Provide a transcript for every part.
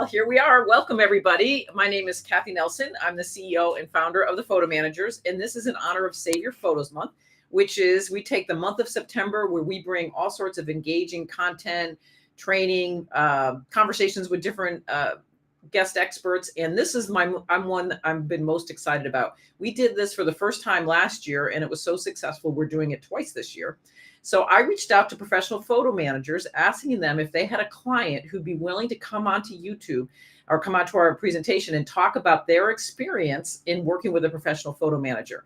here we are. Welcome, everybody. My name is Kathy Nelson. I'm the CEO and founder of the Photo Managers, and this is in honor of Save Your Photos Month, which is we take the month of September where we bring all sorts of engaging content, training, conversations with different guest experts. And this is one that I've been most excited about. We did this for the first time last year, and it was so successful. We're doing it twice this year. So I reached out to professional photo managers, asking them if they had a client who'd be willing to come onto YouTube or come onto our presentation and talk about their experience in working with a professional photo manager.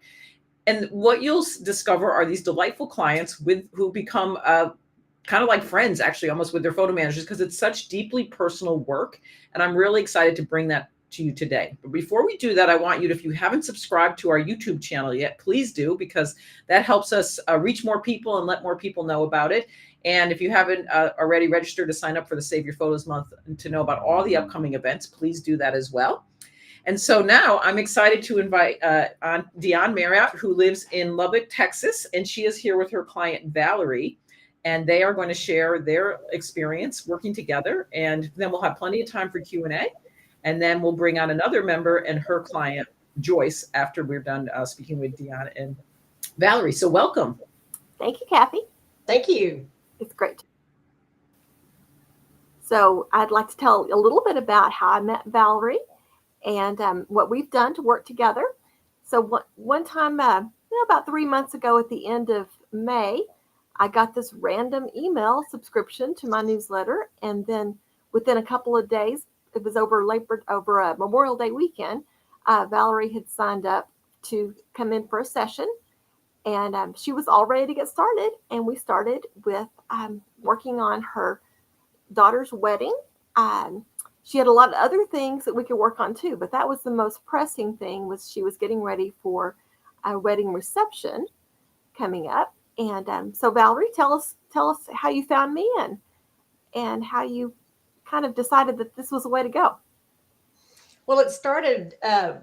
And what you'll discover are these delightful clients who become kind of like friends, actually, almost with their photo managers, because it's such deeply personal work. And I'm really excited to bring that to you today. But before we do that, I want you to, if you haven't subscribed to our YouTube channel yet, please do, because that helps us reach more people and let more people know about it. And if you haven't already registered to sign up for the Save Your Photos Month and to know about all the upcoming events, please do that as well. And so now I'm excited to invite on Dion Marriott, who lives in Lubbock, Texas, and she is here with her client, Valerie. And they are going to share their experience working together. And then we'll have plenty of time for Q&A. And then we'll bring on another member and her client, Joyce, after we're done speaking with Dion and Valerie. So welcome. Thank you, Kathy. Thank you. It's great. So I'd like to tell a little bit about how I met Valerie and what we've done to work together. So one time, about 3 months ago at the end of May, I got this random email subscription to my newsletter. And then within a couple of days, it was over Memorial Day weekend, Valerie had signed up to come in for a session. And she was all ready to get started. And we started with working on her daughter's wedding. She had a lot of other things that we could work on too, but that was the most pressing thing. Was she was getting ready for a wedding reception coming up. And so Valerie, tell us how you found me and how you kind of decided that this was the way to go. Well, it started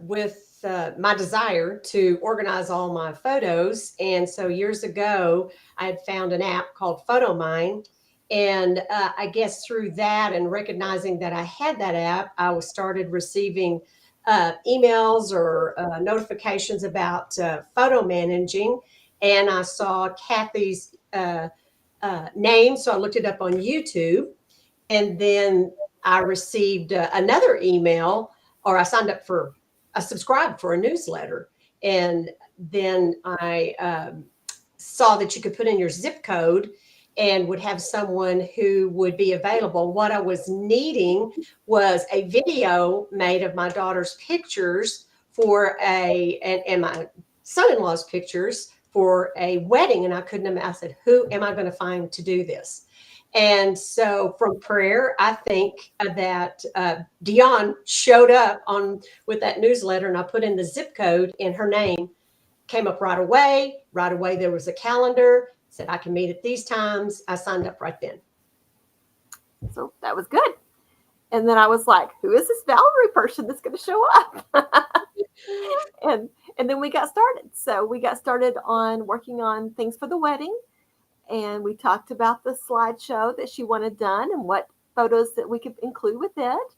with my desire to organize all my photos. And so years ago, I had found an app called PhotoMine. And I guess through that and recognizing that I had that app, I started receiving emails or notifications about photo managing. And I saw Kathy's name. So I looked it up on YouTube. And then I received another email, or I subscribed for a newsletter. And then I saw that you could put in your zip code and would have someone who would be available. What I was needing was a video made of my daughter's pictures and my son-in-law's pictures for a wedding. And I said, who am I going to find to do this? And so from prayer, I think that Dion showed up with that newsletter, and I put in the zip code, and her name came up right away. Right away, there was a calendar, said I can meet at these times. I signed up right then. So that was good. And then I was like, who is this Valerie person that's going to show up? and then we got started. So we got started on working on things for the wedding. And we talked about the slideshow that she wanted done and what photos that we could include with it.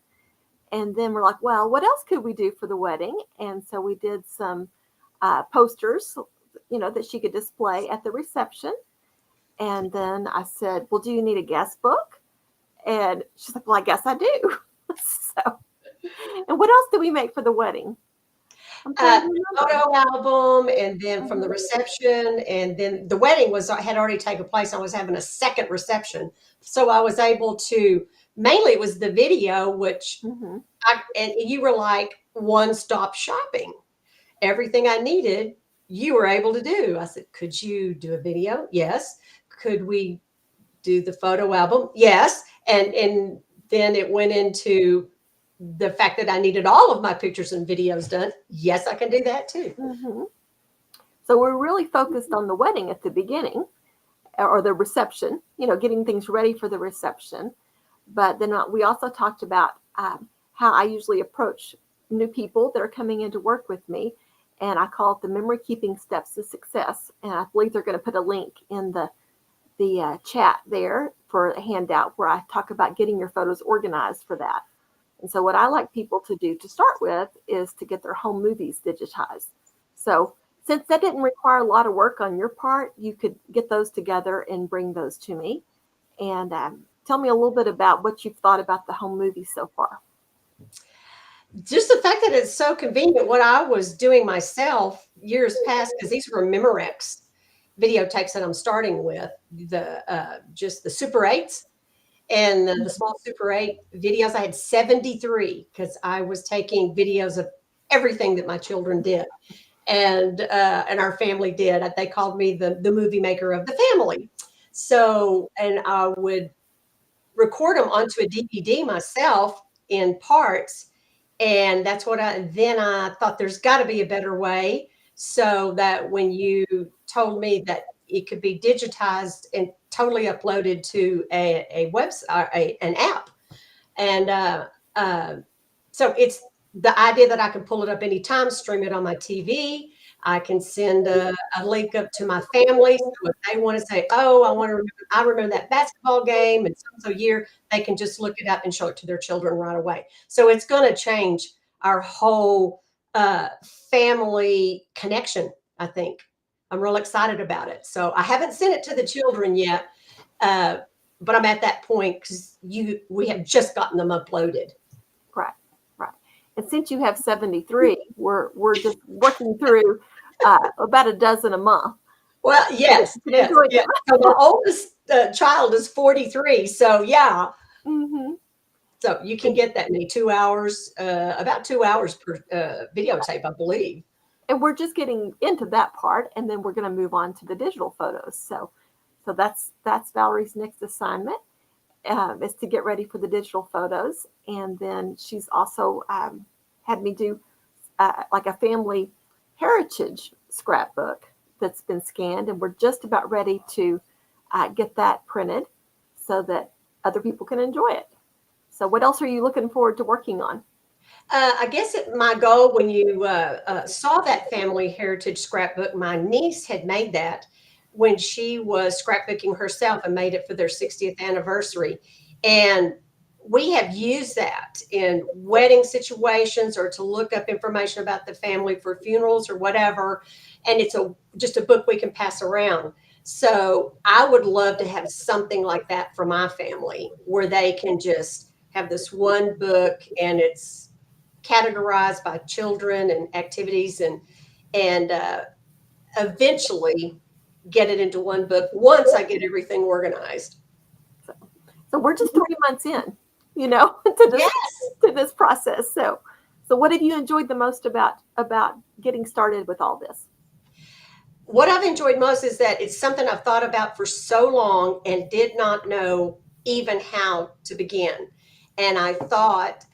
And then we're like, well, what else could we do for the wedding? And so we did some posters, that she could display at the reception. And then I said, well, do you need a guest book? And she's like, well, I guess I do. So, and what else did we make for the wedding? Photo album, and then from the reception, and then the wedding had already taken place. I was having a second reception, so I was able to. Mainly, it was the video, which and you were like one-stop shopping. Everything I needed, you were able to do. I said, could you do a video? Yes. Could we do the photo album? Yes. And then it went into the fact that I needed all of my pictures and videos done. Yes, I can do that too. Mm-hmm. So we're really focused on the wedding at the beginning, or the reception, getting things ready for the reception. But then we also talked about how I usually approach new people that are coming in to work with me. And I call it the memory keeping steps to success. And I believe they're going to put a link in the chat there for a handout where I talk about getting your photos organized for that. And so what I like people to do to start with is to get their home movies digitized. So since that didn't require a lot of work on your part, you could get those together and bring those to me. And tell me a little bit about what you've thought about the home movies so far. Just the fact that it's so convenient. What I was doing myself years past, because these were Memorex videotapes that I'm starting with, just the Super 8s and the small Super 8 videos. I had 73 because I was taking videos of everything that my children did and our family did. They called me the movie maker of the family. So, and I would record them onto a DVD myself in parts. And that's what then I thought there's got to be a better way, so that when you told me that it could be digitized and totally uploaded to a website, an app. And so it's the idea that I can pull it up anytime, stream it on my TV. I can send a link up to my family. So if they want to say, oh, I remember that basketball game and so year, they can just look it up and show it to their children right away. So it's going to change our whole family connection, I think. I'm real excited about it. So I haven't sent it to the children yet, but I'm at that point because we have just gotten them uploaded. Right, right. And since you have 73, we're just working through about a dozen a month. Well, yes. So my oldest child is 43. So yeah. Mm-hmm. So you can get that in 2 hours, about 2 hours per videotape, I believe. And we're just getting into that part, and then we're going to move on to the digital photos. So that's Valerie's next assignment, is to get ready for the digital photos. And then she's also had me do like a family heritage scrapbook that's been scanned, and we're just about ready to get that printed so that other people can enjoy it. So what else are you looking forward to working on? I guess my goal when you saw that family heritage scrapbook, my niece had made that when she was scrapbooking herself and made it for their 60th anniversary. And we have used that in wedding situations or to look up information about the family for funerals or whatever. And it's just a book we can pass around. So I would love to have something like that for my family where they can just have this one book and it's categorized by children and activities and eventually get it into one book once I get everything organized. So we're just 3 months in, to this process. So what have you enjoyed the most about getting started with all this? What I've enjoyed most is that it's something I've thought about for so long and did not know even how to begin. And I thought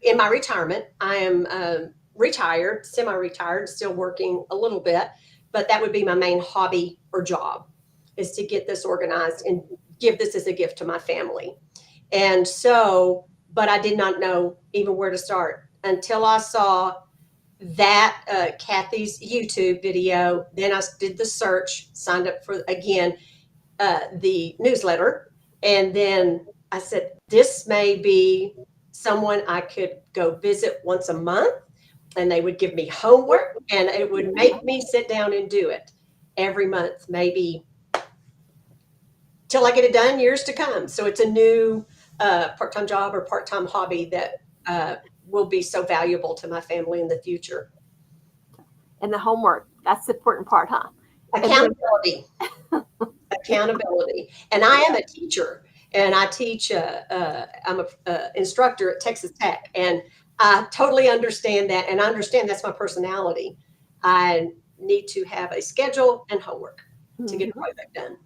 in my retirement, I am retired, semi-retired, still working a little bit, but that would be my main hobby or job, is to get this organized and give this as a gift to my family. And so, but I did not know even where to start until I saw that Kathy's YouTube video. Then I did the search, signed up for, again, the newsletter. And then I said, this may be someone I could go visit once a month, and they would give me homework and it would make me sit down and do it every month, maybe till I get it done years to come. So it's a new part-time job or part-time hobby that will be so valuable to my family in the future. And the homework, that's the important part, huh? Accountability. Accountability. And I am a teacher, and I teach, I'm an instructor at Texas Tech, and I totally understand that, and I understand that's my personality. I need to have a schedule and homework to get a project done.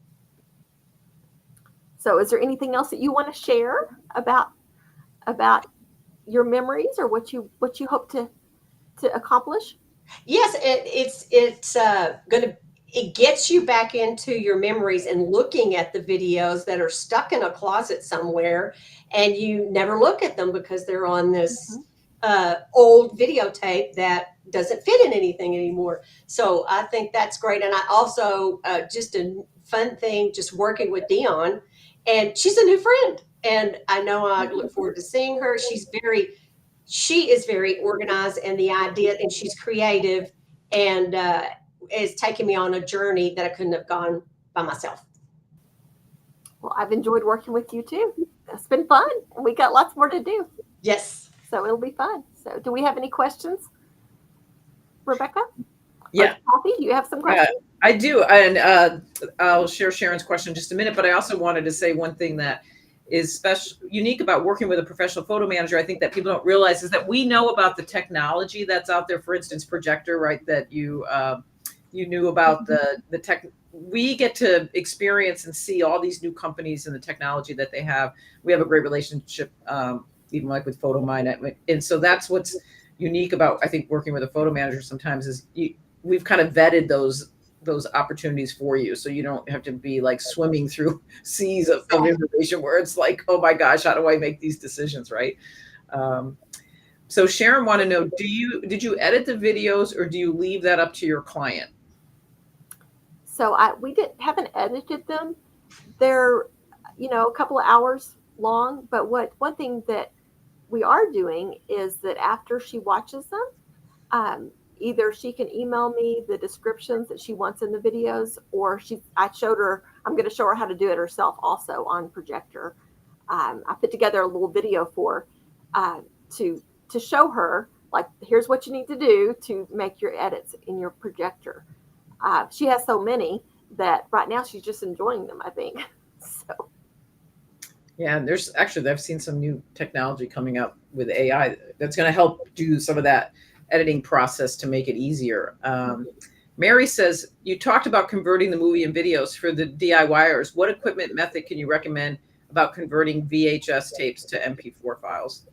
So is there anything else that you want to share about your memories or what you hope to accomplish? Yes, it gets you back into your memories and looking at the videos that are stuck in a closet somewhere, and you never look at them because they're on this old videotape that doesn't fit in anything anymore. So I think that's great. And I also, just a fun thing just working with Dion, and she's a new friend. And I know I look forward to seeing her. She is very organized, and the idea, and she's creative, and is taking me on a journey that I couldn't have gone by myself. Well, I've enjoyed working with you too. It's been fun, and we got lots more to do. Yes. So it'll be fun. So, do we have any questions, Rebecca? Yeah. Kathy, do you have some questions? I do. And I'll share Sharon's question in just a minute, but I also wanted to say one thing that is unique about working with a professional photo manager. I think that people don't realize is that we know about the technology that's out there. For instance, projector, right? That you knew about the tech. We get to experience and see all these new companies and the technology that they have. We have a great relationship, even like with PhotoMine, and so that's what's unique about, I think, working with a photo manager sometimes is we've kind of vetted those opportunities for you, so you don't have to be like swimming through seas of information where it's like, oh my gosh, how do I make these decisions, right? So Sharon want to know, did you edit the videos, or do you leave that up to your client? So we haven't edited them. They're, a couple of hours long. But one thing that we are doing is that after she watches them, either she can email me the descriptions that she wants in the videos, or I'm going to show her how to do it herself also on projector. I put together a little video for to show her, like, here's what you need to do to make your edits in your projector. She has so many that right now she's just enjoying them, I think. So. Yeah, and I've seen some new technology coming up with AI that's going to help do some of that editing process to make it easier. Mary says, you talked about converting the movie and videos for the DIYers. What equipment method can you recommend about converting VHS tapes to MP4 files?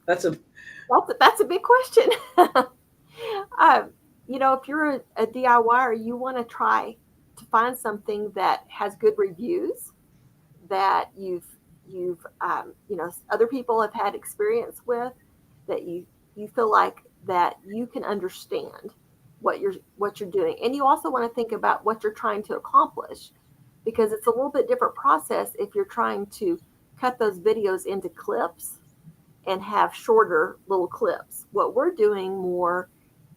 That's a big question. If you're a DIYer, you want to try to find something that has good reviews, that you've other people have had experience with, that you feel like that you can understand what you're doing. And you also want to think about what you're trying to accomplish, because it's a little bit different process if you're trying to cut those videos into clips and have shorter little clips. What we're doing more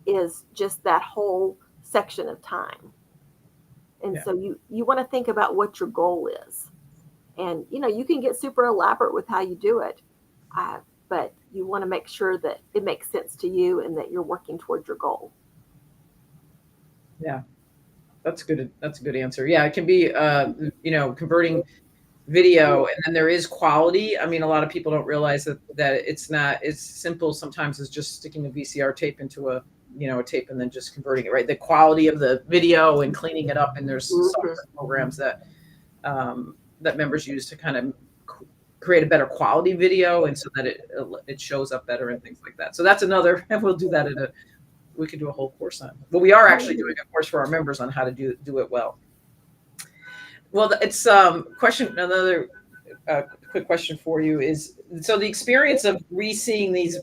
is just that whole section of time. And so you want to think about what your goal is. And, you can get super elaborate with how you do it, but you want to make sure that it makes sense to you and that you're working towards your goal. Yeah, that's good. That's a good answer. Yeah, it can be, converting video, and then there is quality. I mean, a lot of people don't realize that it's not as simple sometimes as just sticking a VCR tape into a tape and then just converting it, right? The quality of the video and cleaning it up, and there's software programs that that members use to kind of create a better quality video, and so that it shows up better and things like that. So that's another, and we'll do that we could do a whole course on. But we are actually doing a course for our members on how to do it well. Well, it's another quick question for you is, so the experience of re-seeing these,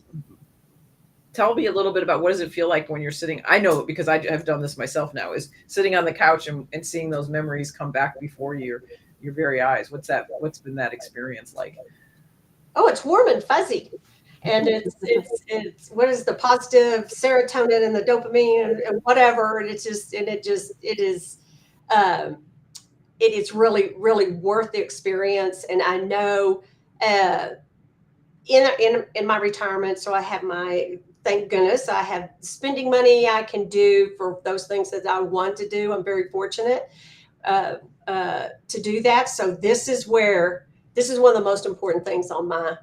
tell me a little bit about what does it feel like when you're sitting, I know because I have done this myself now, is sitting on the couch and seeing those memories come back before your very eyes. What's been that experience like? Oh, it's warm and fuzzy. And it's what is the positive serotonin and the dopamine and whatever. And it is really, really worth the experience. And I know in my retirement, so I have thank goodness, I have spending money I can do for those things that I want to do. I'm very fortunate to do that. So this is one of the most important things on my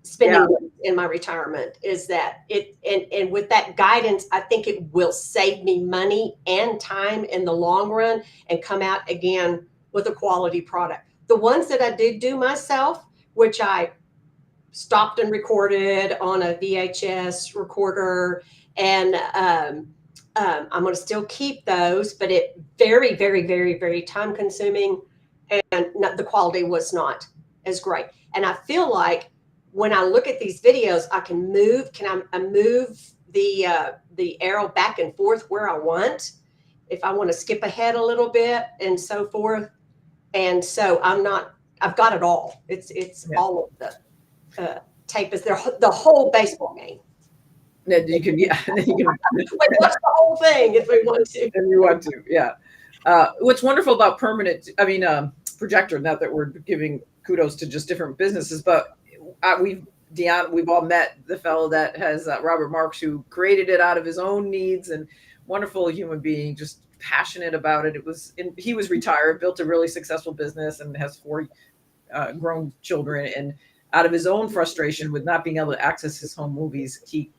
spending in my retirement, is that and with that guidance, I think it will save me money and time in the long run and come out again with a quality product. The ones that I did do myself, which I stopped and recorded on a VHS recorder, and I'm going to still keep those, but it very, very, very, very time consuming, and the quality was not as great. And I feel like when I look at these videos, I can move the arrow back and forth where I want, if I want to skip ahead a little bit and so forth. And so I've got it all. It's Yeah. all of the tape is there, the whole baseball game. Then you can, yeah, then you can Like watch the whole thing if we want to. if you want to, yeah. What's wonderful about projector, not that we're giving kudos to just different businesses, but we've all met the fellow that has Robert Marks, who created it out of his own needs, and wonderful human being, just passionate about it. He was retired, built a really successful business, and has 4 grown children. And out of his own frustration with not being able to access his home movies, he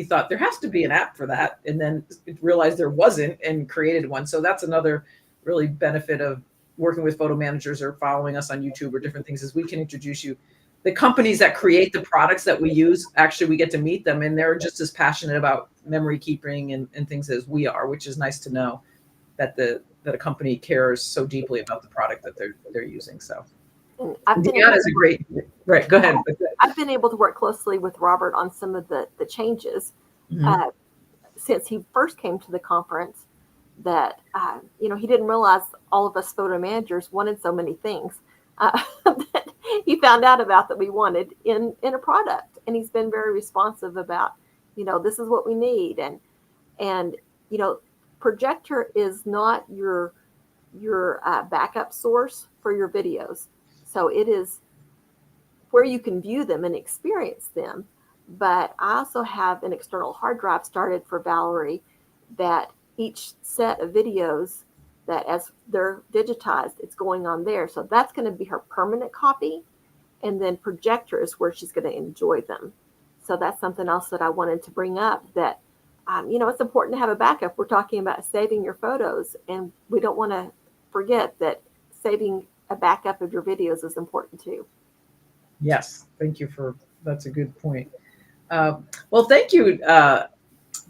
thought there has to be an app for that, and then realized there wasn't and created one. So that's another really benefit of working with photo managers or following us on YouTube or different things, is we can introduce you. The companies that create the products that we use, actually we get to meet them, and they're just as passionate about memory keeping and things as we are, which is nice to know that a company cares so deeply about the product that they're using. So Deanna is a great, right, go ahead. I've been able to work closely with Robert on some of the changes since he first came to the conference, that he didn't realize all of us photo managers wanted so many things that he found out about that we wanted in a product. And he's been very responsive about, this is what we need. And projector is not your backup source for your videos. So it is where you can view them and experience them. But I also have an external hard drive started for Valerie, that each set of videos, that as they're digitized, it's going on there. So that's going to be her permanent copy. And then projector is where she's going to enjoy them. So that's something else that I wanted to bring up, that, it's important to have a backup. We're talking about saving your photos, and we don't want to forget that saving a backup of your videos is important too. Yes, thank you that's a good point. Well, thank you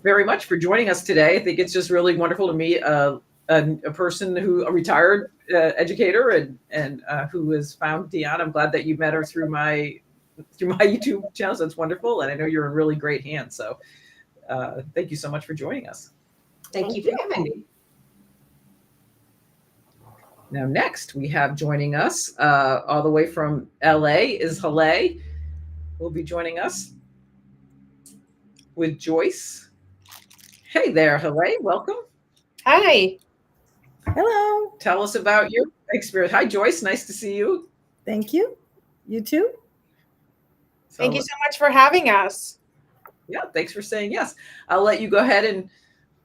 very much for joining us today. I think it's just really wonderful to meet a person a retired educator and who has found Deanna. I'm glad that you met her through my YouTube channel. So that's wonderful, and I know you're in really great hands. So thank you so much for joining us. Thank you for having me. Now, next we have joining us all the way from LA is Haley. Will be joining us with Joyce. Hey there, Haley. Welcome. Hi. Hello. Tell us about your experience. Hi, Joyce. Nice to see you. Thank you. You too. Thank you so much for having us. Yeah, thanks for saying yes. I'll let you go ahead and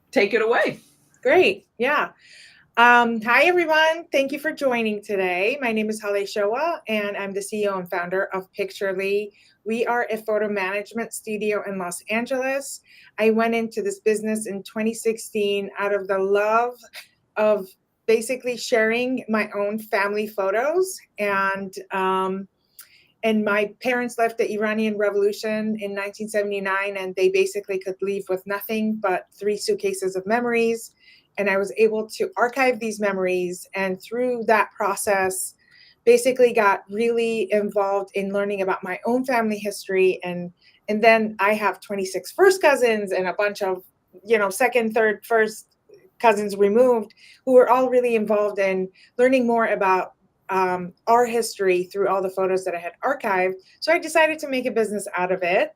take it away. Great. Yeah. Hi, everyone. Thank you for joining today. My name is Haley Showa, and I'm the CEO and founder of Picturely. We are a photo management studio in Los Angeles. I went into this business in 2016 out of the love of basically sharing my own family photos. And my parents left the Iranian Revolution in 1979, and they basically could leave with nothing but 3 suitcases of memories. And I was able to archive these memories, and through that process, basically got really involved in learning about my own family history. And then I have 26 first cousins and a bunch of, second, third, first cousins removed, who are all really involved in learning more about our history through all the photos that I had archived. So I decided to make a business out of it.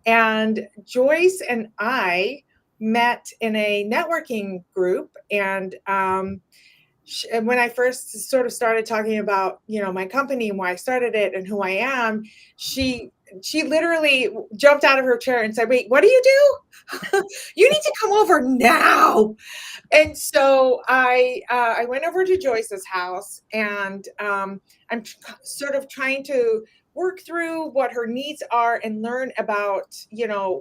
And Joyce and I met in a networking group. And when I first sort of started talking about, my company and why I started it and who I am, she literally jumped out of her chair and said, "Wait, what do you do? You need to come over now." And so I went over to Joyce's house, and I'm sort of trying to work through what her needs are and learn about,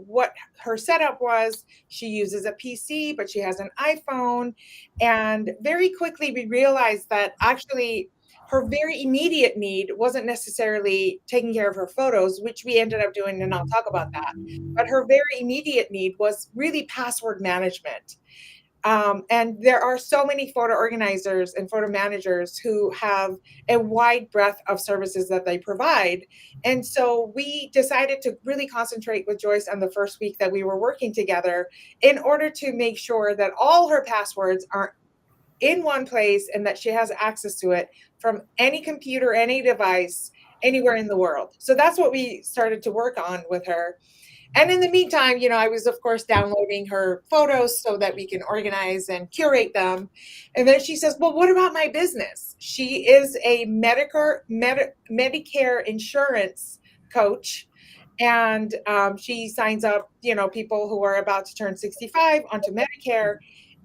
what her setup was. She uses a PC, but she has an iPhone. And very quickly we realized that actually her very immediate need wasn't necessarily taking care of her photos, which we ended up doing, and I'll talk about that. But her very immediate need was really password management. And there are so many photo organizers and photo managers who have a wide breadth of services that they provide. And so we decided to really concentrate with Joyce on the first week that we were working together in order to make sure that all her passwords are in one place and that she has access to it from any computer, any device, anywhere in the world. So that's what we started to work on with her. And in the meantime, I was, of course, downloading her photos so that we can organize and curate them. And then she says, well, what about my business? She is a Medicare insurance coach. And she signs up, people who are about to turn 65 onto Medicare.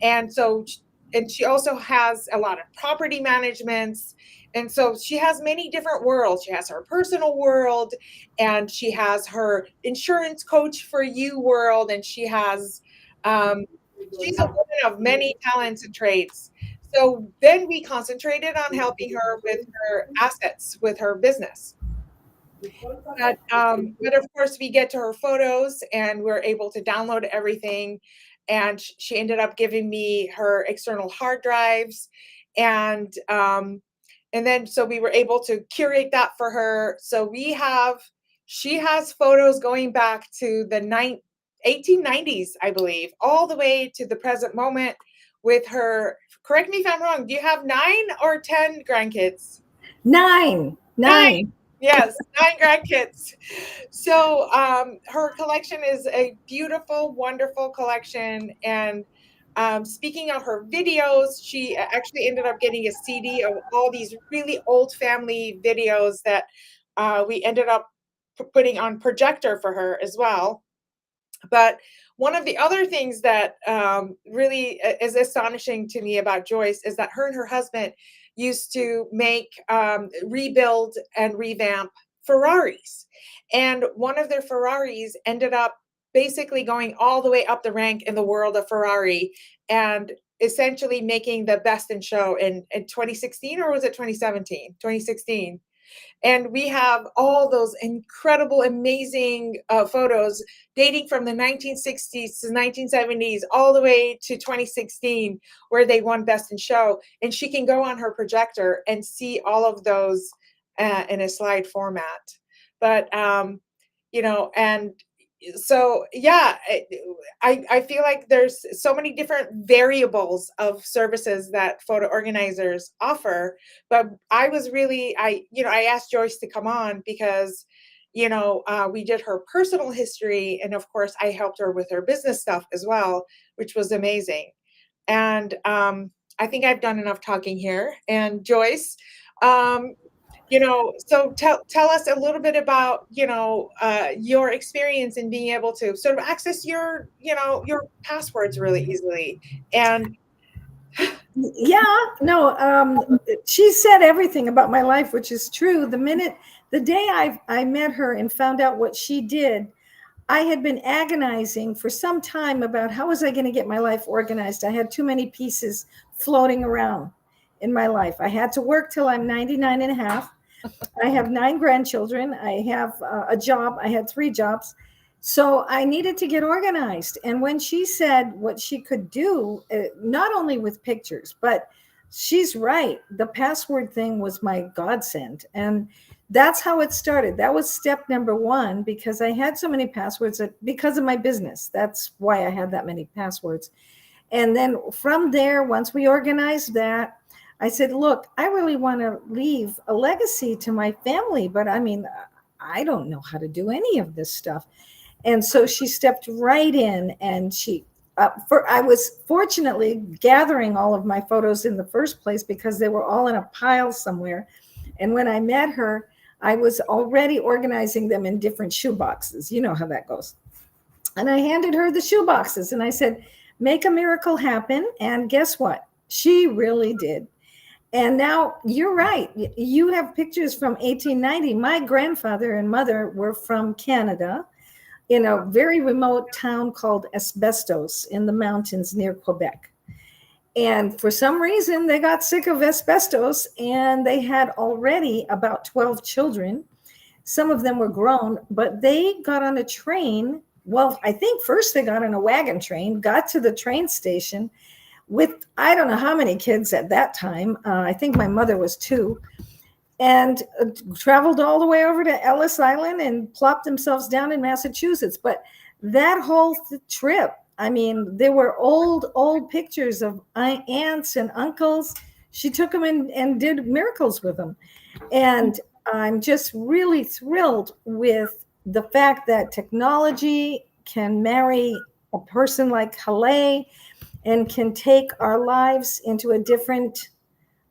And so, and she also has a lot of property managements. And so she has many different worlds. She has her personal world, and she has her insurance coach for you world, and she has she's a woman of many talents and traits. So then we concentrated on helping her with her assets, with her business. But of course, we get to her photos and we're able to download everything. And she ended up giving me her external hard drives, and then so we were able to curate that for her. So she has photos going back to the 1890s, I believe, all the way to the present moment with her. Correct me if I'm wrong. Do you have 9 or 10 grandkids? Nine. Yes, 9 grandkids. So her collection is a beautiful, wonderful collection. And speaking of her videos, she actually ended up getting a CD of all these really old family videos that we ended up putting on projector for her as well. But one of the other things that really is astonishing to me about Joyce is that her and her husband used to make, rebuild and revamp Ferraris. And one of their Ferraris ended up basically going all the way up the rank in the world of Ferrari and essentially making the best in show in 2016, or was it 2017? 2016. And we have all those incredible, amazing photos dating from the 1960s to 1970s, all the way to 2016, where they won Best in Show. And she can go on her projector and see all of those in a slide format. But, and so, yeah, I feel like there's so many different variables of services that photo organizers offer. But I asked Joyce to come on because, we did her personal history. And of course, I helped her with her business stuff as well, which was amazing. And I think I've done enough talking here. And Joyce, so tell us a little bit about, your experience in being able to sort of access your passwords really easily. And She said everything about my life, which is true. The day I met her and found out what she did, I had been agonizing for some time about how was I going to get my life organized. I had too many pieces floating around in my life. I had to work till I'm 99 and a half. I have 9 grandchildren. I have a job. I had 3 jobs. So I needed to get organized. And when she said what she could do, not only with pictures, but she's right. The password thing was my godsend. And that's how it started. That was step number 1, because I had so many passwords because of my business. That's why I had that many passwords. And then from there, once we organized that, I said, look, I really want to leave a legacy to my family, but I don't know how to do any of this stuff. And so she stepped right in, and I was fortunately gathering all of my photos in the first place because they were all in a pile somewhere. And when I met her, I was already organizing them in different shoe boxes. You know how that goes. And I handed her the shoe boxes and I said, make a miracle happen. And guess what? She really did. And now you're right. You have pictures from 1890. My grandfather and mother were from Canada in a very remote town called Asbestos in the mountains near Quebec. And for some reason, they got sick of asbestos, and they had already about 12 children. Some of them were grown, but they got on a train. Well, I think first they got on a wagon train, got to the train station, with, I don't know how many kids at that time. I think my mother was 2, and traveled all the way over to Ellis Island and plopped themselves down in Massachusetts. But that whole trip, I mean, there were old pictures of aunts and uncles. She took them and did miracles with them. And I'm just really thrilled with the fact that technology can marry a person like Haleh and can take our lives into a different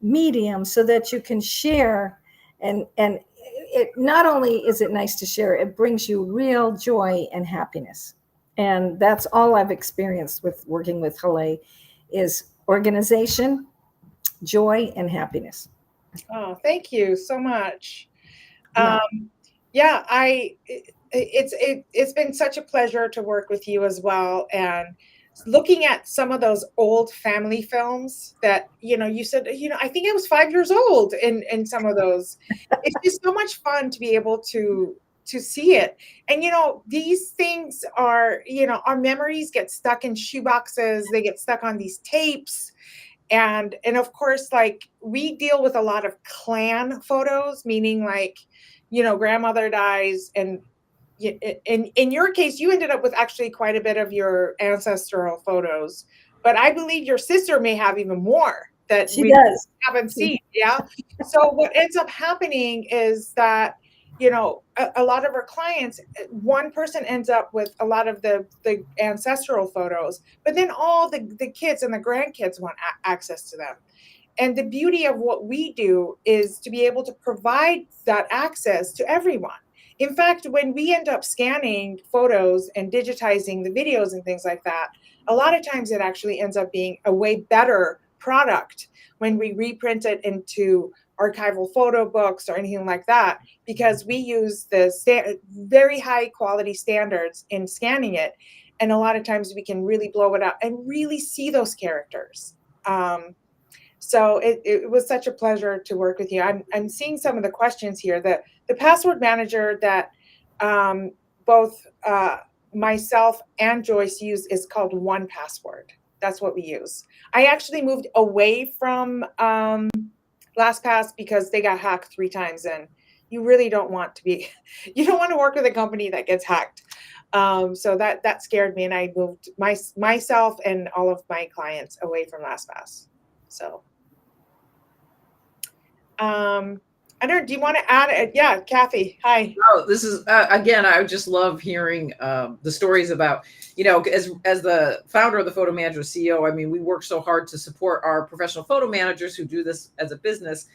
medium so that you can share. And it not only is it nice to share, it brings you real joy and happiness. And that's all I've experienced with working with Haleh is organization, joy, and happiness. Oh, thank you so much. Yeah. Yeah, it's been such a pleasure to work with you as well. And looking at some of those old family films that, you said, I think I was 5 years old in some of those. It's just so much fun to be able to see it. And, these things are, our memories get stuck in shoeboxes. They get stuck on these tapes. And of course, like, we deal with a lot of clan photos, meaning like, grandmother dies, and in your case, you ended up with actually quite a bit of your ancestral photos, but I believe your sister may have even more that She we does. haven't seen. Yeah. So what ends up happening is that, a lot of our clients, one person ends up with a lot of the ancestral photos, but then all the kids and the grandkids want access to them. And the beauty of what we do is to be able to provide that access to everyone. In fact, when we end up scanning photos and digitizing the videos and things like that, a lot of times it actually ends up being a way better product when we reprint it into archival photo books or anything like that, because we use the very high quality standards in scanning it. And a lot of times we can really blow it out and really see those characters. So it was such a pleasure to work with you. I'm seeing some of the questions here. The password manager that both myself and Joyce use is called 1Password. That's what we use. I actually moved away from LastPass because they got hacked 3 times, and you really don't want to work with a company that gets hacked. So that scared me, and I moved myself and all of my clients away from LastPass. So. I don't know, do you want to add it? Yeah, Kathy, hi. Oh, this is again, I just love hearing the stories about, as the founder of the Photo Manager CEO, I mean, we work so hard to support our professional photo managers who do this as a business,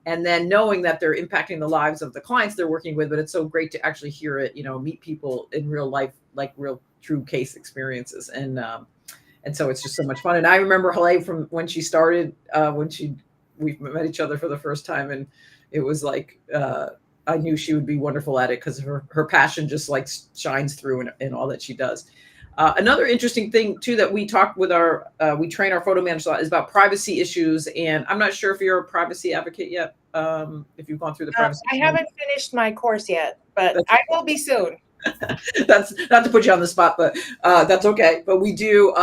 and then knowing that they're impacting the lives of the clients they're working with. But it's so great to actually hear it, meet people in real life, like real true case experiences. And so it's just so much fun. And I remember Haleh from when she started, we met each other for the first time, and it was like I knew she would be wonderful at it because her passion just like shines through in all that she does. Another interesting thing too that we talk with we train our photo managers a lot is about privacy issues. And I'm not sure if you're a privacy advocate yet, if you've gone through the privacy. I haven't finished my course yet, but I will be soon. That's not to put you on the spot, but that's okay. But we do.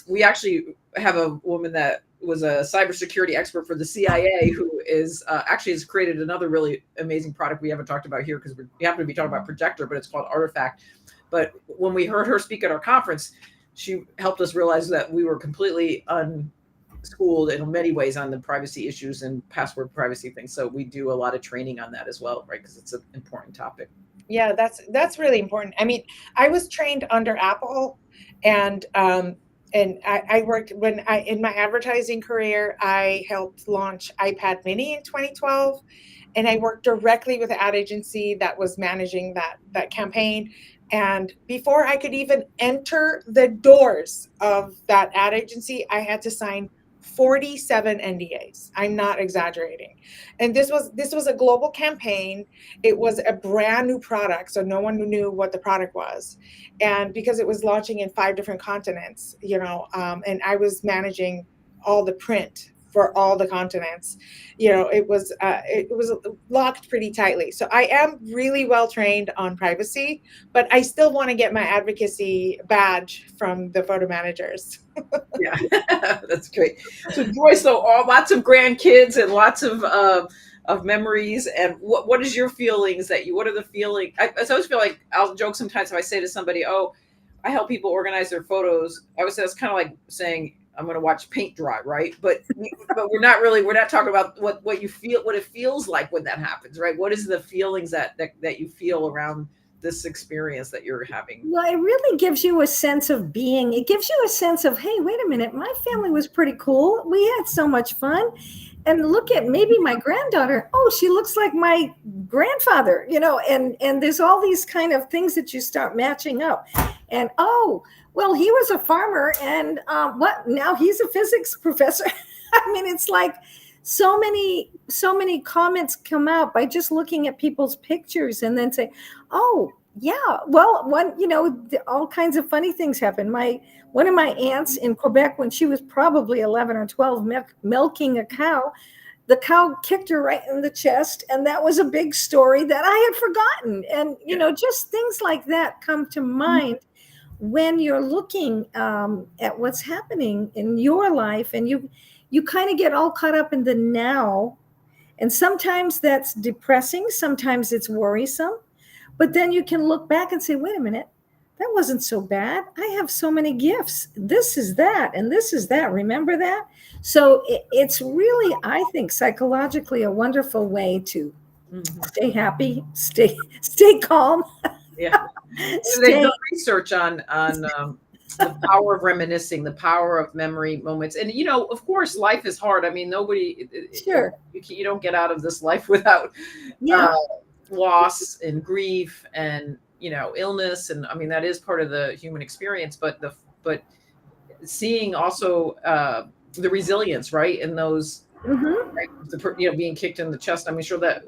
We actually have a woman that was a cybersecurity expert for the CIA who is actually has created another really amazing product we haven't talked about here because we happen to be talking about Projector, but it's called Artifact. But when we heard her speak at our conference, she helped us realize that we were completely unschooled in many ways on the privacy issues and password privacy things. So we do a lot of training on that as well, right? Because it's an important topic. Yeah, that's really important. I mean, I was trained under Apple, and I worked in my advertising career, I helped launch iPad Mini in 2012, and I worked directly with the ad agency that was managing that campaign. And before I could even enter the doors of that ad agency, I had to sign 47 NDAs. I'm not exaggerating. And this was a global campaign. It was a brand new product, so no one knew what the product was. And because it was launching in 5 different continents, and I was managing all the print for all the continents. It was locked pretty tightly. So I am really well trained on privacy, but I still want to get my advocacy badge from the photo managers. Yeah, that's great. So Joyce, so lots of grandkids and lots of memories. And what is your feelings what are the feeling? I always feel like I'll joke sometimes if I say to somebody, "Oh, I help people organize their photos." I always say that's kind of like saying I'm going to watch paint dry, right? But we're not talking about what you feel, what it feels like when that happens, right? What is the feelings that you feel around this experience that you're having? Well, it really gives you a sense of being. It gives you a sense of, hey, wait a minute, my family was pretty cool. We had so much fun. And look at maybe my granddaughter. Oh, she looks like my grandfather, and there's all these kind of things that you start matching up. And oh, well, he was a farmer, and what now he's a physics professor. I mean, it's like so many comments come out by just looking at people's pictures and then say, oh yeah, well, all kinds of funny things happen. One of my aunts in Quebec, when she was probably 11 or 12, milking a cow, the cow kicked her right in the chest, and that was a big story that I had forgotten. And just things like that come to mind when you're looking at what's happening in your life, and you kind of get all caught up in the now. And sometimes that's depressing, sometimes it's worrisome, but then you can look back and say, wait a minute, that wasn't so bad. I have so many gifts. This is that, and this is that. Remember that? So it's really, I think, psychologically a wonderful way to stay happy, stay calm. Yeah. They've done research on the power of reminiscing, the power of memory moments. And, of course, life is hard. I mean, nobody, Sure. You don't get out of this life without loss and grief and, illness. And I mean, that is part of the human experience, but seeing also the resilience, right? In those, right, being kicked in the chest. I mean, sure that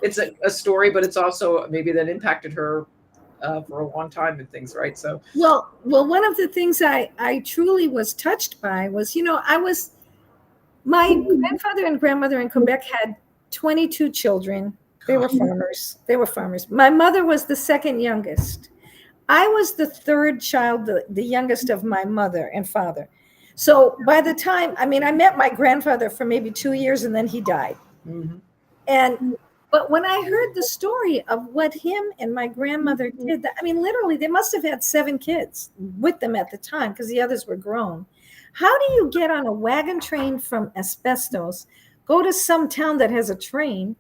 it's a story, but it's also maybe that impacted her for a long time and things, right? So well, one of the things I truly was touched by was, my grandfather and grandmother in Quebec had 22 children. They were farmers. My mother was the second youngest. I was the third child, the youngest of my mother and father. So by the time, I met my grandfather for maybe 2 years, and then he died. But when I heard the story of what him and my grandmother did, literally, they must have had 7 kids with them at the time because the others were grown. How do you get on a wagon train from Asbestos, go to some town that has a train,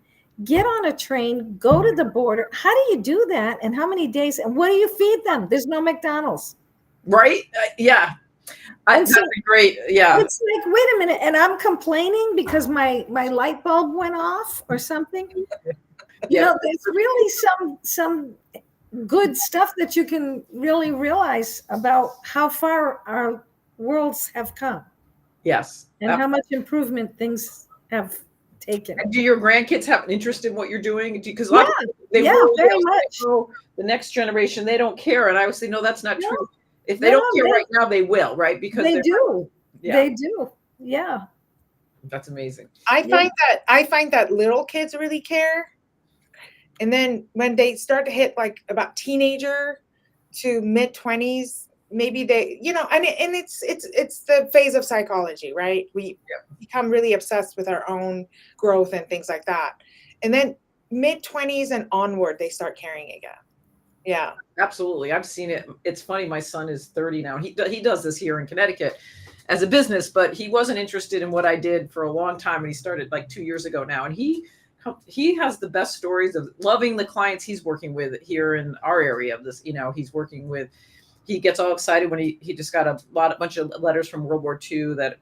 get on a train, go to the border? How do you do that? And how many days? And what do you feed them? There's no McDonald's. Right? Yeah. That'd be great. Yeah. It's like, wait a minute. And I'm complaining because my light bulb went off or something. There's really some good stuff that you can really realize about how far our worlds have come. Yes. And how much improvement things have taken. And do your grandkids have an interest in what you're doing? Because very much. The next generation, they don't care. And I would say, no, that's not true. If they don't care right now, they will, right? Because they do. They do. Yeah. That's amazing. I find that little kids really care. And then when they start to hit like about teenager to mid-20s, maybe they, and it's the phase of psychology, right? We become really obsessed with our own growth and things like that. And then mid-20s and onward, they start caring again. Yeah, absolutely. I've seen it. It's funny. My son is 30 now. He does this here in Connecticut as a business, but he wasn't interested in what I did for a long time. And he started like 2 years ago now. And he has the best stories of loving the clients he's working with here in our area of this, he's working with. He gets all excited when he just got a bunch of letters from World War II that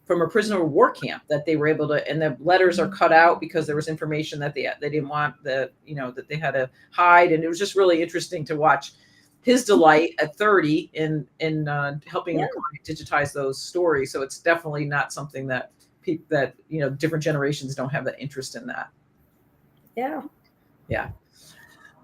from a prisoner of war camp that they were able to, and the letters are cut out because there was information that they didn't want that they had to hide. And it was just really interesting to watch his delight at 30 in helping the client digitize those stories. So it's definitely not something that different generations don't have that interest in that. Yeah. Yeah.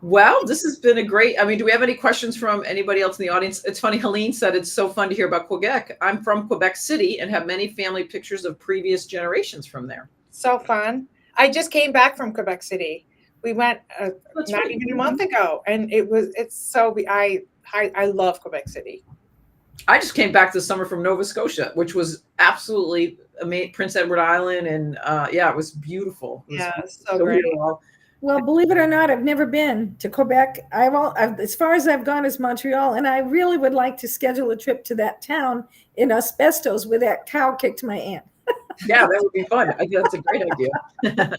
Well, this has been a great, I mean, do we have any questions from anybody else in the audience? It's funny, Helene said it's so fun to hear about Quebec. I'm from Quebec City and have many family pictures of previous generations from there. So fun. I just came back from Quebec City. We went That's not right. even a month ago, and it's so I love Quebec City. I just came back this summer from Nova Scotia, which was absolutely amazing. Prince Edward Island, and yeah, it was beautiful. It was Yeah, beautiful. so great. Well, believe it or not, I've never been to Quebec. As far as I've gone is Montreal, and I really would like to schedule a trip to that town in asbestos where that cow kicked my aunt. Yeah, that would be fun. I think that's a great idea.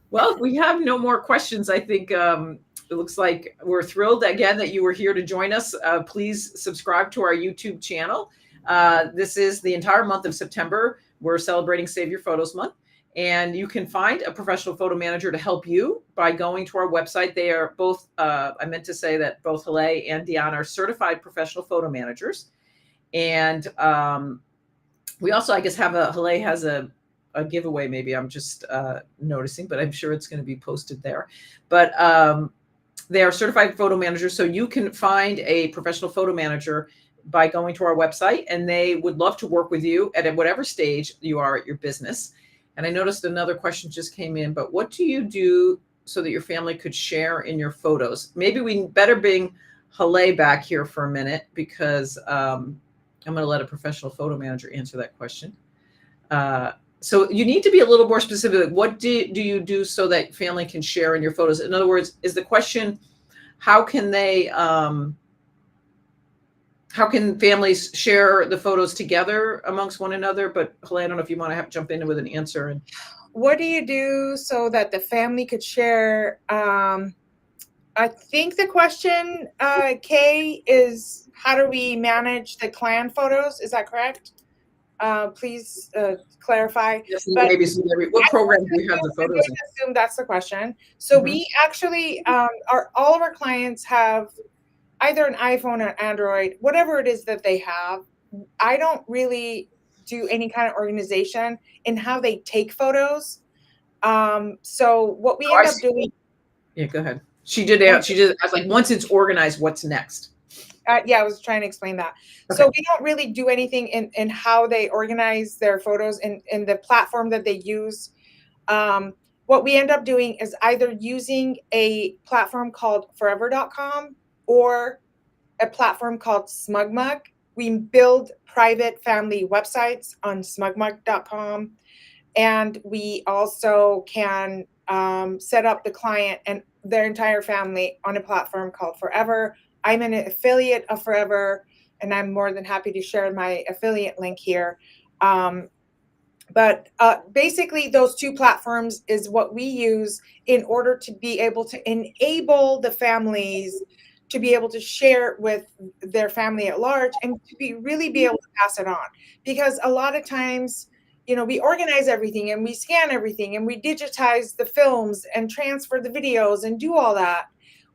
Well, if we have no more questions, I think it looks like we're thrilled again that you were here to join us. Please subscribe to our YouTube channel. This is the entire month of September. We're celebrating Save Your Photos Month. And you can find a professional photo manager to help you by going to our website. They are both, I meant to say that both Hele and Dion are certified professional photo managers. And we also, I guess, Hele has a giveaway, maybe I'm just noticing, but I'm sure it's going to be posted there. But they are certified photo managers. So you can find a professional photo manager by going to our website, and they would love to work with you at whatever stage you are at your business. And I noticed another question just came in, but what do you do so that your family could share in your photos? Maybe we better bring Hele back here for a minute, because I'm going to let a professional photo manager answer that question. So you need to be a little more specific. What do you do so that family can share in your photos? In other words, is the question, how can they, how can families share the photos together amongst one another? But Hele, I don't know if you want to jump in with an answer. And what do you do so that the family could share? I think the question, Kay, is how do we manage the clan photos? Is that correct? Please clarify. yes, But maybe what program do you have the photos in? I assume that's the question. So we actually, all of our clients have either an iPhone or Android, whatever it is that they have. I don't really do any kind of organization in how they take photos. So what we end up doing. Yeah, go ahead. She did ask like, once it's organized, what's next? Yeah, I was trying to explain that. Okay. So we don't really do anything in how they organize their photos in the platform that they use. What we end up doing is either using a platform called forever.com or a platform called SmugMug. We build private family websites on smugmug.com. And we also can set up the client and their entire family on a platform called Forever. I'm an affiliate of Forever, and I'm more than happy to share my affiliate link here. But basically, those two platforms is what we use in order to be able to enable the families to be able to share with their family at large and to really be able to pass it on. Because a lot of times, we organize everything and we scan everything and we digitize the films and transfer the videos and do all that.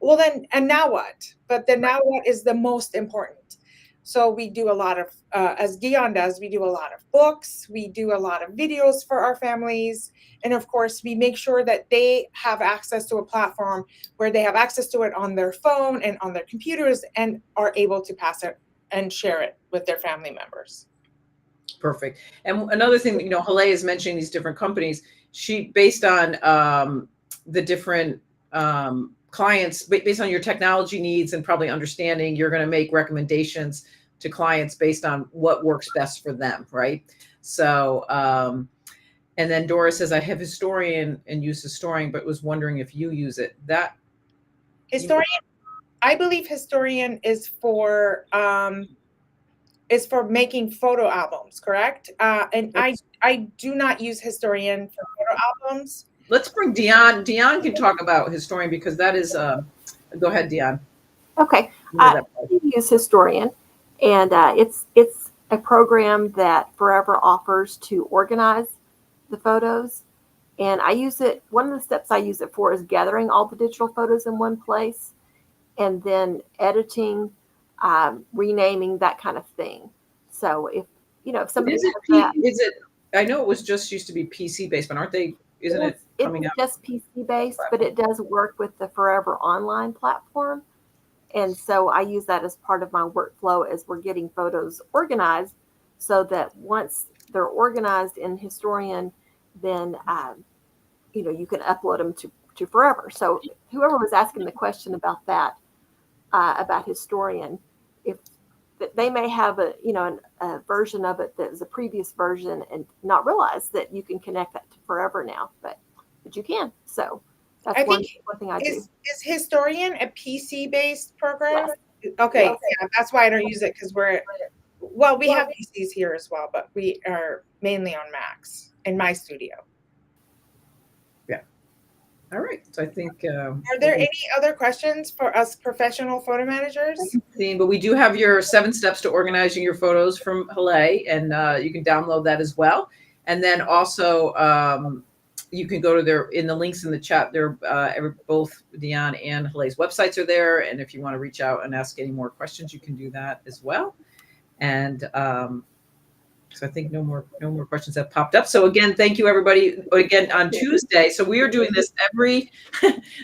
Well, then, and now what? But the now what is the most important. So we do a lot of, as Dion does, we do a lot of books, we do a lot of videos for our families. And of course, we make sure that they have access to a platform where they have access to it on their phone and on their computers and are able to pass it and share it with their family members. Perfect. And another thing, Hele is mentioning these different companies. She, based on the different clients, based on your technology needs and probably understanding, you're going to make recommendations to clients based on what works best for them, right? So, and then Dora says, I have Historian and use Historian, but was wondering if you use it. That Historian, I believe Historian is for making photo albums, correct? And I do not use Historian for photo albums. Let's bring Dion. Dion can talk about Historian because that is, go ahead, Dion. Okay. I use Historian, and it's a program that Forever offers to organize the photos. And I use it, one of the steps I use it for is gathering all the digital photos in one place and then editing, renaming, that kind of thing. So if somebody is it, I know it was just used to be PC based, but aren't they isn't it coming It's out? just PC based, but it does work with the Forever Online platform. And so I use that as part of my workflow as we're getting photos organized, so that once they're organized in Historian, then you can upload them to Forever. So whoever was asking the question about that, about Historian, if they may have a version of it that was a previous version and not realize that you can connect that to Forever now, but you can. So that's I one think thing I do. is Historian a PC based program? Yes. Okay, Yes. yeah, that's why I don't use it because we have PCs here as well, but we are mainly on Macs in my studio. All right. So I think. Are there any other questions for us professional photo managers? But we do have your 7 steps to organizing your photos from Halei, and you can download that as well. And then also you can go to in the links in the chat. There, both Dion and Halei's websites are there. And if you want to reach out and ask any more questions, you can do that as well. And so I think no more questions have popped up. So again, thank you everybody. Again, on Tuesday. So we are doing this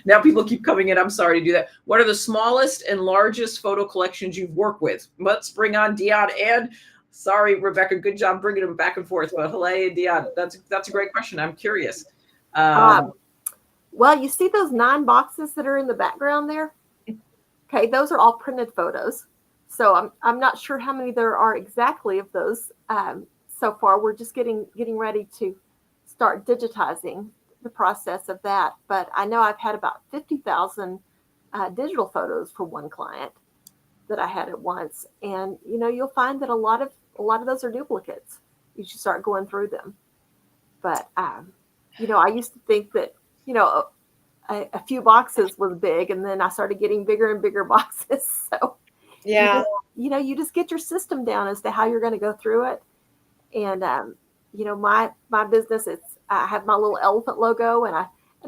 now people keep coming in. I'm sorry to do that. What are the smallest and largest photo collections you've worked with? Let's bring on Dion and sorry, Rebecca, good job bringing them back and forth. But Halei and Dion, that's a great question. I'm curious. Well, you see those 9 boxes that are in the background there? Okay, those are all printed photos. So I'm not sure how many there are exactly of those so far. We're just getting ready to start digitizing the process of that. But I know I've had about 50,000 digital photos for one client that I had at once. And you'll find that a lot of those are duplicates. You should start going through them. But I used to think that a few boxes was big, and then I started getting bigger and bigger boxes. So Yeah. you just get your system down as to how you're going to go through it. And my business, I have my little elephant logo, and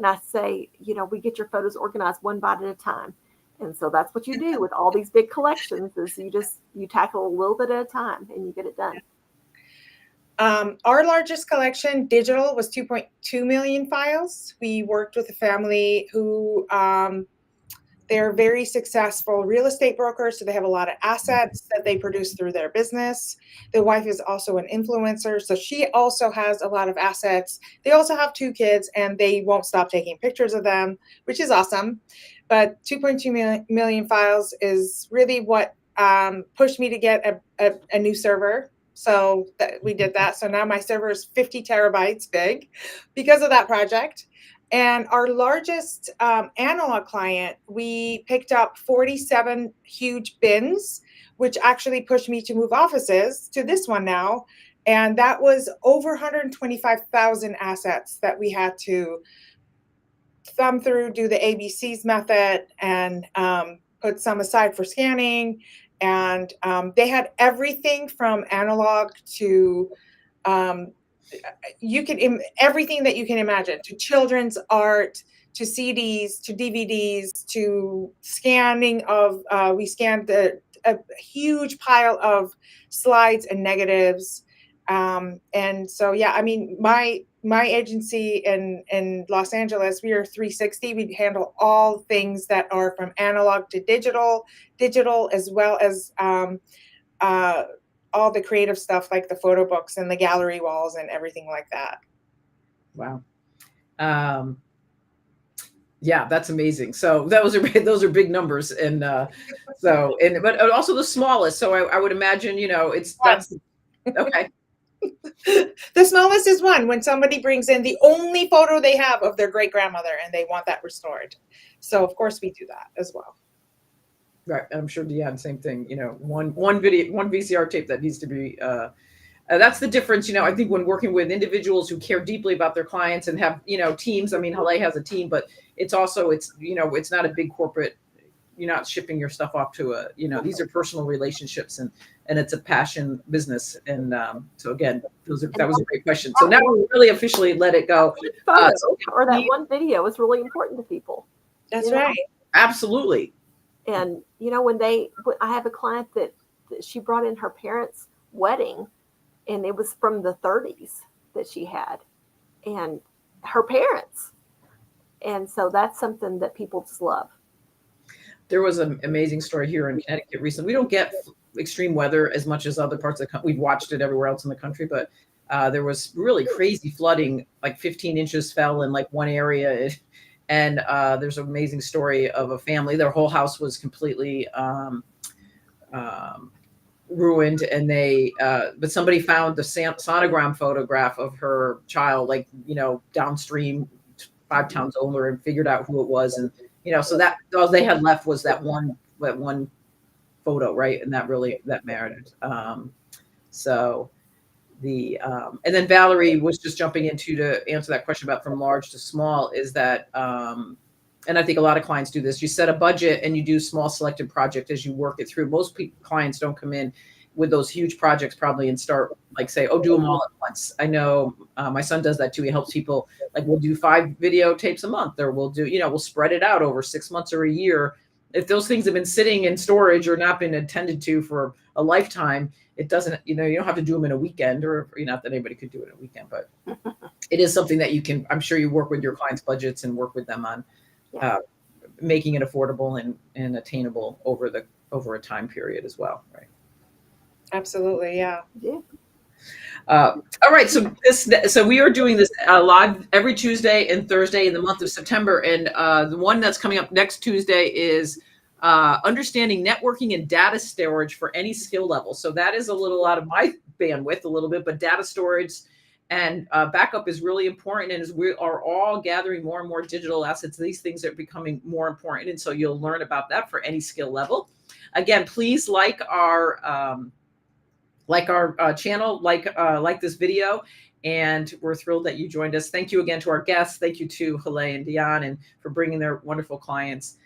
I say, we get your photos organized one bite at a time. And so that's what you do with all these big collections, is you tackle a little bit at a time and you get it done. Our largest collection digital was 2.2 million files. We worked with a family who they're very successful real estate brokers, so they have a lot of assets that they produce through their business. The wife is also an influencer, so she also has a lot of assets. They also have 2 kids, and they won't stop taking pictures of them, which is awesome. But 2.2 million files is really what pushed me to get a new server. So we did that. So now my server is 50 terabytes big because of that project. And our largest analog client, we picked up 47 huge bins, which actually pushed me to move offices to this one now. And that was over 125,000 assets that we had to thumb through, do the ABCs method, and put some aside for scanning. And they had everything from analog to everything that you can imagine, to children's art, to CDs, to DVDs, to scanning of, we scanned a huge pile of slides and negatives. And so, yeah, I mean, my agency in Los Angeles, we are 360. We handle all things that are from analog to digital, as well as all the creative stuff like the photo books and the gallery walls and everything like that. Wow. Yeah, that's amazing. So those are big numbers. And but also the smallest. So I would imagine, that's okay. The smallest is 1 when somebody brings in the only photo they have of their great grandmother and they want that restored. So of course we do that as well. Right. I'm sure Dion, same thing, one VCR tape that needs to be, that's the difference, I think when working with individuals who care deeply about their clients and have, teams. I mean, Halei has a team, but it's also, it's not a big corporate, you're not shipping your stuff off to these are personal relationships, and it's a passion business. And so again, that was a great question. So now we really officially let it go. Or that one video is really important to people. That's right. Absolutely. And I have a client that she brought in her parents' wedding, and it was from the 30s that she had. And her parents. And so that's something that people just love. There was an amazing story here in Connecticut recently. We don't get extreme weather as much as other parts of the country. We've watched it everywhere else in the country, but there was really crazy flooding, like 15 inches fell in like one area. And there's an amazing story of a family. Their whole house was completely ruined, and but somebody found the sonogram photograph of her child, like, downstream 5 towns over, and figured out who it was. And, so that all they had left was that one photo, right? And that mattered. So and then Valerie was just jumping into to answer that question about from large to small, is that, and I think a lot of clients do this. You set a budget and you do small selected project as you work it through. Most clients don't come in with those huge projects probably and start say, oh, do them all at once. I know my son does that too. He helps people, like, we'll do 5 videotapes a month, or we'll do, we'll spread it out over 6 months or a year. If those things have been sitting in storage or not been attended to for a lifetime, it doesn't, you don't have to do them in a weekend, or not that anybody could do it in a weekend, but it is something that you can, I'm sure you work with your clients' budgets and work with them on making it affordable and attainable over a time period as well, right? Absolutely, yeah. All right, so we are doing this live every Tuesday and Thursday in the month of September, and the one that's coming up next Tuesday is understanding networking and data storage for any skill level. So that is a little out of my bandwidth a little bit, but data storage and backup is really important. And as we are all gathering more and more digital assets, these things are becoming more important. And so you'll learn about that for any skill level. Again, please like our channel, like this video, and we're thrilled that you joined us. Thank you again to our guests. Thank you to Hale and Dion, and for bringing their wonderful clients.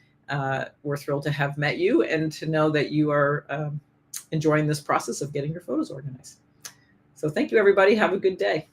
We're thrilled to have met you and to know that you are enjoying this process of getting your photos organized. So thank you, everybody. Have a good day.